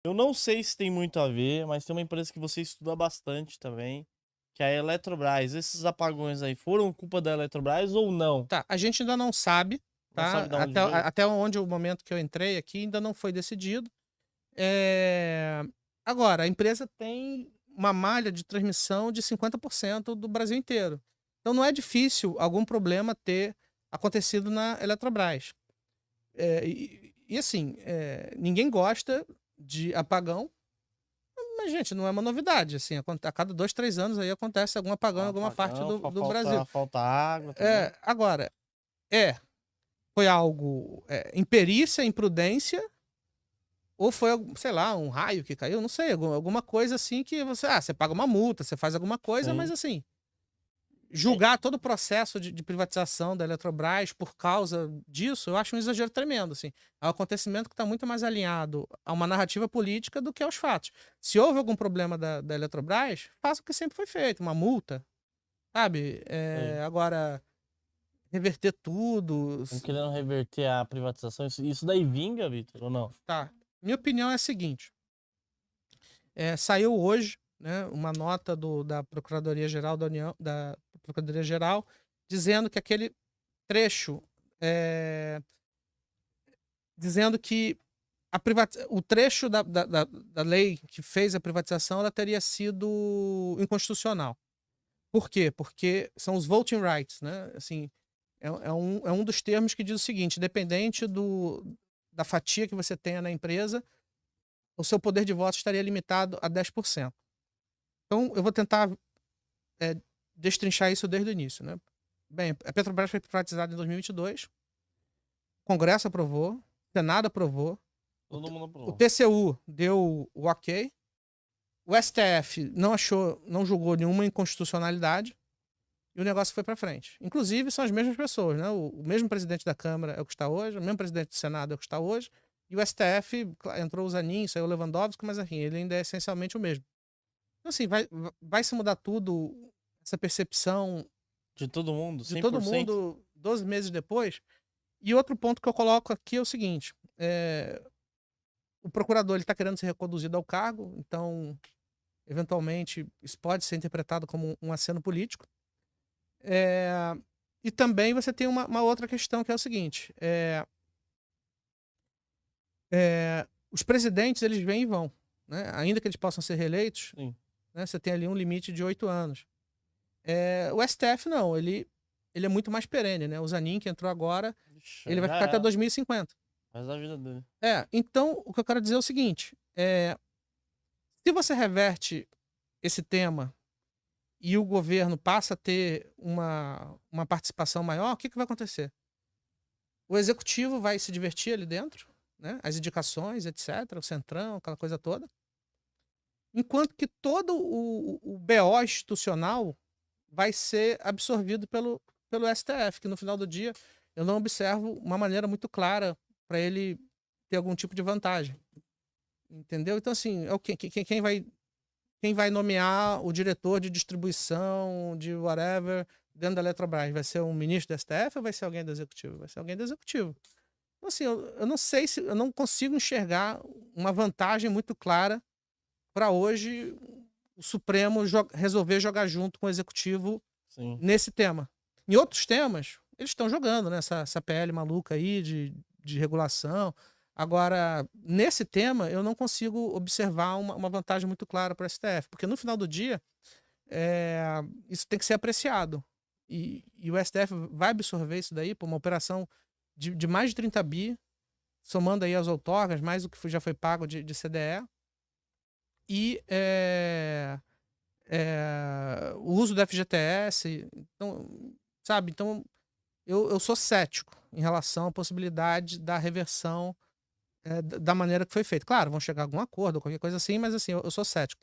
Eu não sei se tem muito a ver, mas tem uma empresa que você estuda bastante também, que é a Eletrobras. Esses apagões aí foram culpa da Eletrobras ou não? Tá, a gente ainda não sabe, Não tá? sabe de onde veio? Até onde o momento que eu entrei aqui ainda não foi decidido. Eh, Agora, a empresa tem uma malha de transmissão de 50% do Brasil inteiro. Então não é difícil algum problema ter acontecido na Eletrobras. Assim, ninguém gosta de apagão, mas, gente, não é uma novidade. Assim, a cada 2, 3 anos aí acontece algum apagão em alguma parte Apagão, do Brasil. falta água também. Agora, é, foi algo, imperícia, imprudência, ou foi, sei lá, um raio que caiu, não sei, alguma coisa assim que você paga uma multa, você faz alguma coisa, mas Sim. assim, É, julgar todo o processo de privatização da Eletrobras por causa disso, eu acho um exagero tremendo, assim. É um acontecimento que está muito mais alinhado a uma narrativa política do que aos fatos. Se houve algum problema da Eletrobras, faça o que sempre foi feito, uma multa, sabe? sei. Agora, reverter tudo, Estão querendo reverter a privatização. Isso daí vinga, Vitor, ou não? tá. Minha opinião é a seguinte: saiu hoje, né, uma nota da Procuradoria-Geral da União, da Procuradoria-Geral, dizendo que aquele trecho, eh, dizendo que o trecho da lei que fez a privatização, ela teria sido inconstitucional. Por quê? Porque são os voting rights, né? Assim, é um dos termos que diz o seguinte: independente da fatia que você tenha na empresa, o seu poder de voto estaria limitado a 10%. Então, eu vou tentar eh, destrinchar isso desde o início, né? Bem, a Petrobras foi privatizada em 2022, o Congresso aprovou, o Senado aprovou, o, Todo T- mundo o aprovou. TCU deu o ok, o STF não julgou nenhuma inconstitucionalidade e o negócio foi para frente. Inclusive, são as mesmas pessoas, né? O mesmo presidente da Câmara é o que está hoje, o mesmo presidente do Senado é o que está hoje, e o STF, entrou o Zanin, saiu o Lewandowski, mas assim, ele ainda é essencialmente o mesmo. Então, assim, vai se mudar tudo, essa percepção De todo mundo, de cem todo por cento. mundo 12 meses depois. E outro ponto que eu coloco aqui é o seguinte: o procurador ele está querendo ser reconduzido ao cargo, então, eventualmente, isso pode ser interpretado como um aceno político. Eh, e também você tem uma outra questão que é o seguinte: os presidentes eles vêm e vão, né? Ainda que eles possam ser reeleitos, Sim. né? Você tem ali um limite de 8 anos. O STF não, ele é muito mais perene, né? O Zanin, que entrou agora, Ixi, ele vai já ficar até era. 2050. Faz a vida dele. Então o que eu quero dizer é o seguinte: se você reverte esse tema e o governo passa a ter uma participação maior, o que vai acontecer? O executivo vai se divertir ali dentro, né? As indicações, etc., o centrão, aquela coisa toda, enquanto que todo o BO institucional vai ser absorvido pelo STF, que no final do dia eu não observo uma maneira muito clara para ele ter algum tipo de vantagem. Entendeu? Então, assim, é o quem vai nomear o diretor de distribuição de whatever dentro da Eletrobras? Vai ser um ministro do STF ou vai ser alguém do executivo? Vai ser alguém do executivo. Então, assim, eu não sei se eu não consigo enxergar uma vantagem muito clara para hoje o Supremo resolver jogar junto com o executivo Sim. nesse tema. Em outros temas, eles estão jogando, né? Essa PL maluca aí de regulação. Agora, nesse tema, eu não consigo observar uma vantagem muito clara para o STF, porque no final do dia, isso tem que ser apreciado. E o STF vai absorver isso daí por uma operação de mais de 30 bi, somando aí as outorgas, mais o que já foi pago de CDE, e o uso do FGTS. Então, sabe? Então, eu sou cético em relação à possibilidade da reversão, da maneira que foi feito. Claro, vão chegar a algum acordo ou qualquer coisa assim, mas assim, eu sou cético.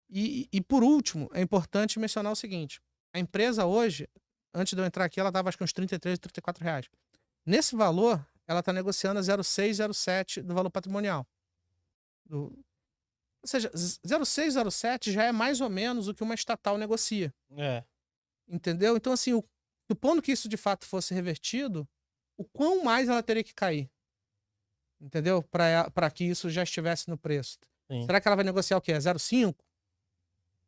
E por último, é importante mencionar o seguinte: a empresa hoje, antes de eu entrar aqui, ela estava acho que uns 33, R$ 34. Nesse valor, ela está negociando a 0,6, 0,7 do valor patrimonial. Ou seja, 0,6, 0,7 já é mais ou menos o que uma estatal negocia. É. Entendeu? Então, assim, supondo que isso de fato fosse revertido, o quão mais ela teria que cair? Entendeu? Para que isso já estivesse no preço. Sim. Será que ela vai negociar o quê? 0,5?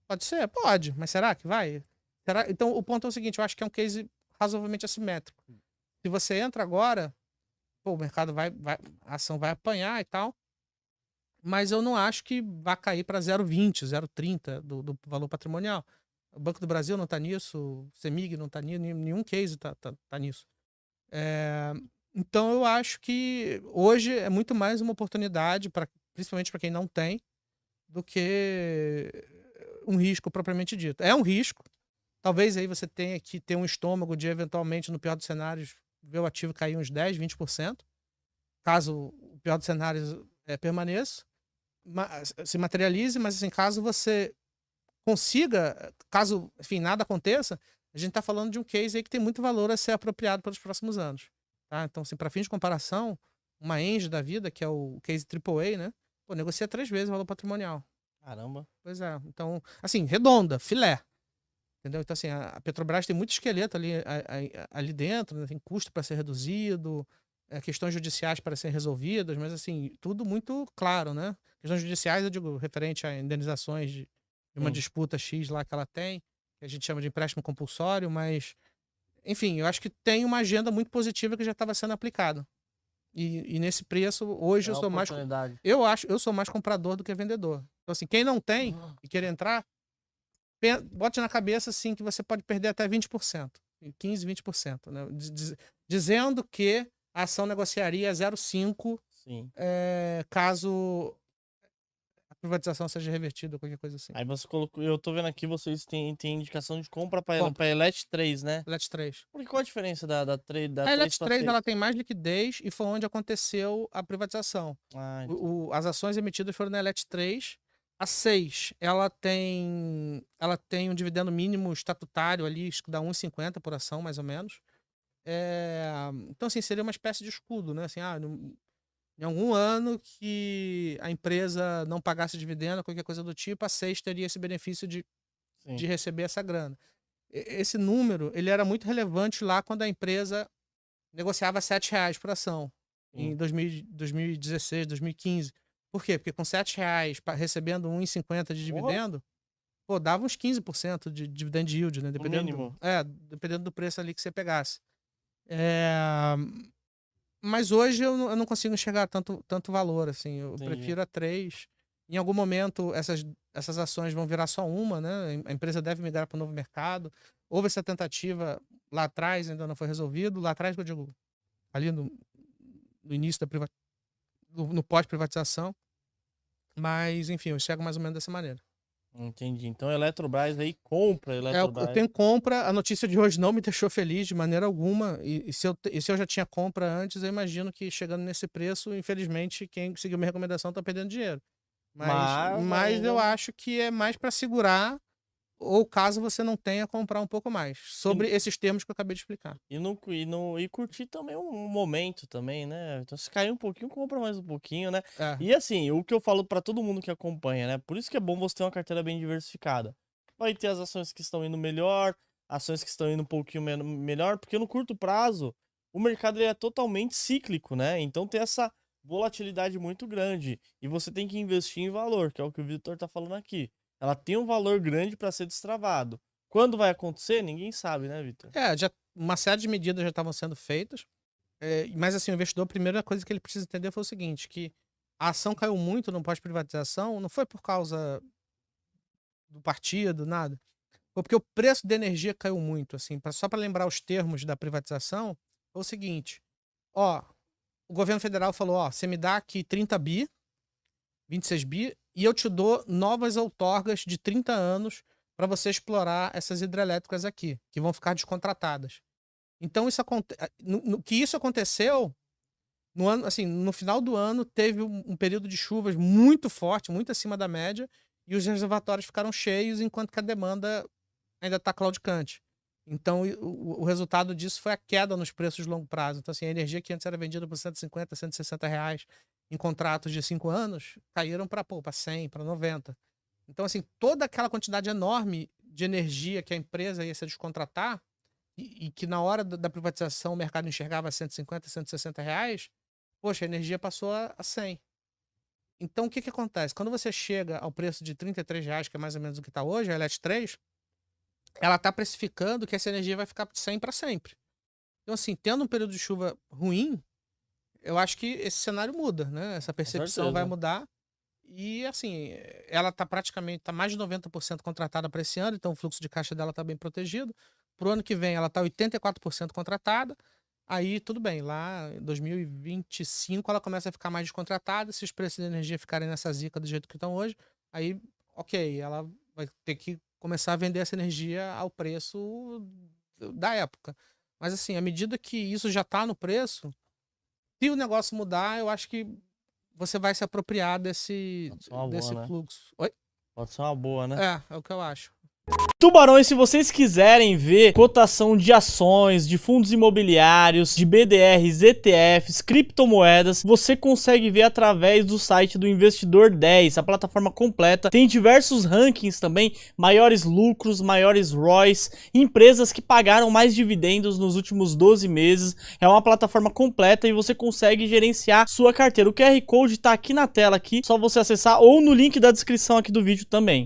Pode ser? Pode, mas será que vai? Então, o ponto é o seguinte, eu acho que é um case razoavelmente assimétrico. Se você entra agora, pô, o mercado a ação vai apanhar e tal, mas eu não acho que vai cair para 0,20, 0,30 do valor patrimonial. O Banco do Brasil não está nisso, o CEMIG não está nisso, nenhum case tá nisso. Então eu acho que hoje é muito mais uma oportunidade, principalmente para quem não tem, do que um risco propriamente dito. É um risco. Talvez aí você tenha que ter um estômago de, eventualmente, no pior dos cenários, ver o ativo cair uns 10, 20%, caso o pior dos cenários permaneça, se materialize, mas assim, caso você consiga, caso, enfim, nada aconteça, a gente está falando de um case aí que tem muito valor a ser apropriado pelos próximos anos. Tá? Então, assim, para fins de comparação, uma Engie da vida, que é o case AAA, né? Pô, negocia 3 vezes o valor patrimonial. Caramba. Pois é. Então, assim, redonda, filé. Entendeu? Então, assim, a Petrobras tem muito esqueleto ali dentro, né? Tem custo para ser reduzido, questões judiciais para serem resolvidas, mas, assim, tudo muito claro, né? Questões judiciais, eu digo, referente a indenizações de uma disputa X lá que ela tem, que a gente chama de empréstimo compulsório, mas, enfim, eu acho que tem uma agenda muito positiva que já estava sendo aplicada. E nesse preço, hoje É eu uma sou mais. oportunidade. Eu sou mais comprador do que vendedor. Então, assim, quem não tem e quer entrar, bote na cabeça, assim, que você pode perder até 20%. 15, 20%. Né? Dizendo que a ação negociaria 0,5 Sim. caso a privatização seja revertida ou qualquer coisa assim. Aí você colocou. Eu tô vendo aqui, vocês têm indicação de compra pra Compra. Elet 3, né? Elet 3. Porque qual a diferença da 3 A 3 Elet pra 3 6? ela tem mais liquidez e foi onde aconteceu a privatização. Ah, então. As ações emitidas foram na Elet 3. A 6, ela tem um dividendo mínimo estatutário ali, acho que dá 1,50 por ação, mais ou menos. Então, assim, seria uma espécie de escudo, né? Assim, em algum ano que a empresa não pagasse dividendo, qualquer coisa do tipo, a 6 teria esse benefício de Sim. receber essa grana. Esse número, ele era muito relevante lá quando a empresa negociava R$7 por ação, em 2016, 2015. Por quê? Porque com R$7 recebendo 1,50 de Porra, dividendo, pô, dava uns 15% de dividend yield, né? no mínimo. Dependendo do preço ali que você pegasse. Mas hoje eu não consigo enxergar tanto valor, assim. Eu Entendi. prefiro a 3. Em algum momento, essas ações vão virar só uma, né? A empresa deve migrar para o novo mercado. Houve essa tentativa lá atrás, ainda não foi resolvido. Lá atrás, que eu digo, ali no início no pós-privatização. Mas, enfim, eu enxergo mais ou menos dessa maneira. Entendi. Então, Eletrobras aí compra Eu Eletrobras. tenho compra, a notícia de hoje não me deixou feliz de maneira alguma. E se eu já tinha compra antes, eu imagino que chegando nesse preço, infelizmente, quem seguiu minha recomendação está perdendo dinheiro. Mas Mas eu ainda. acho que é mais para segurar, ou caso você não tenha, comprar um pouco mais. Sobre esses termos que eu acabei de explicar. E curtir também um momento também, né? Então, se cair um pouquinho, compra mais um pouquinho, né? É, E assim, o que eu falo pra todo mundo que acompanha, né? Por isso que é bom você ter uma carteira bem diversificada. Vai ter as ações que estão indo melhor, ações que estão indo um pouquinho melhor, porque no curto prazo, o mercado ele é totalmente cíclico, né? Então tem essa volatilidade muito grande. E você tem que investir em valor, que é o que o Vitor tá falando aqui. Ela tem um valor grande para ser destravado. Quando vai acontecer, ninguém sabe, né, Vitor? uma série de medidas já estavam sendo feitas. Mas assim, o investidor, a primeira coisa que ele precisa entender foi o seguinte, que a ação caiu muito no pós-privatização, não foi por causa do partido, nada. Foi porque o preço da energia caiu muito, assim. Só para lembrar os termos da privatização, foi o seguinte, ó, o governo federal falou, ó, você me dá aqui 30 bi, 26 bi, e eu te dou novas outorgas de 30 anos para você explorar essas hidrelétricas aqui, que vão ficar descontratadas. Então, que isso aconteceu no ano, assim, no final do ano, teve um período de chuvas muito forte, muito acima da média, e os reservatórios ficaram cheios, enquanto que a demanda ainda está claudicante. Então, o resultado disso foi a queda nos preços de longo prazo. Então, assim, a energia que antes era vendida por 150, R$160 em contratos de 5 anos, caíram para 100, para 90. Então, assim, toda aquela quantidade enorme de energia que a empresa ia se descontratar, e que na hora da privatização o mercado enxergava R$150, R$160, poxa, a energia passou a 100. Então, o que que acontece? Quando você chega ao preço de R$ 33, que é mais ou menos o que está hoje, a Elet 3, ela está precificando que essa energia vai ficar sem para sempre. Então, assim, tendo um período de chuva ruim, eu acho que esse cenário muda, né? Essa percepção vai certeza. mudar. E, assim, ela está praticamente, tá mais de 90% contratada para esse ano, então o fluxo de caixa dela está bem protegido. Para o ano que vem, ela está 84% contratada. Aí, tudo bem, lá em 2025 ela começa a ficar mais descontratada. Se os preços de energia ficarem nessa zica do jeito que estão hoje, aí, ok, ela vai ter que começar a vender essa energia ao preço da época. Mas, assim, à medida que isso já está no preço, se o negócio mudar, eu acho que você vai se apropriar desse Pode ser uma boa, né? fluxo. Oi? Pode ser uma boa, né? É o que eu acho. Tubarões, se vocês quiserem ver cotação de ações, de fundos imobiliários, de BDRs, ETFs, criptomoedas, você consegue ver através do site do Investidor 10, a plataforma completa. Tem diversos rankings também, maiores lucros, maiores ROIs, empresas que pagaram mais dividendos nos últimos 12 meses. É uma plataforma completa e você consegue gerenciar sua carteira. O QR Code tá aqui na tela, aqui, só você acessar ou no link da descrição aqui do vídeo também.